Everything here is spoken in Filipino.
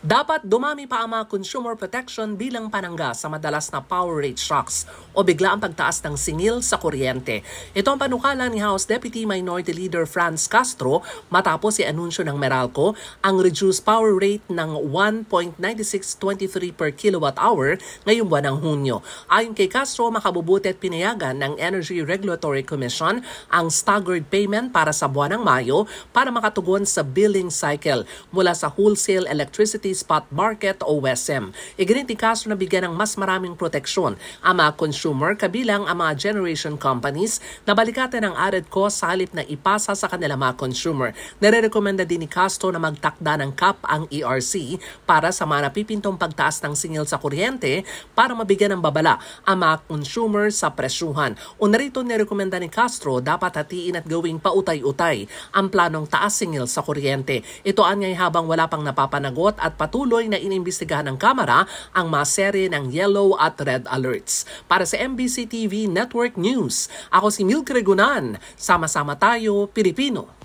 Dapat dumami pa ang mga consumer protection bilang panangga sa madalas na power rate shocks o bigla ang pagtaas ng singil sa kuryente. Ito ang panukala ni House Deputy Minority Leader Franz Castro matapos i-anunsyo ng Meralco ang reduced power rate ng 1.9623 per kilowatt hour ngayong buwan ng Hunyo. Ayon kay Castro, makabubuti at pinayagan ng Energy Regulatory Commission ang staggered payment para sa buwan ng Mayo para makatugon sa billing cycle mula sa wholesale electricity spot market o WESM. Iginit ni Castro na bigyan ng mas maraming proteksyon ang mga consumer kabilang ang mga generation companies na balikatan ng added cost sa halip na ipasa sa kanila mga consumer. Nare-recommenda din ni Castro na magtakda ng cap ang ERC para sa mga napipintong pagtaas ng singil sa kuryente para mabigyan ng babala ang mga consumer sa presyuhan. Una rito nirekomenda ni Castro dapat hatiin at gawing pautay-utay ang planong taas singil sa kuryente. Ito anyay habang wala pang napapanagot at patuloy na inimbestigahan ng Kamara ang mga serye ng yellow at red alerts. Para sa MBC TV Network News, ako si Milk Regunan. Sama-sama tayo, Pilipino.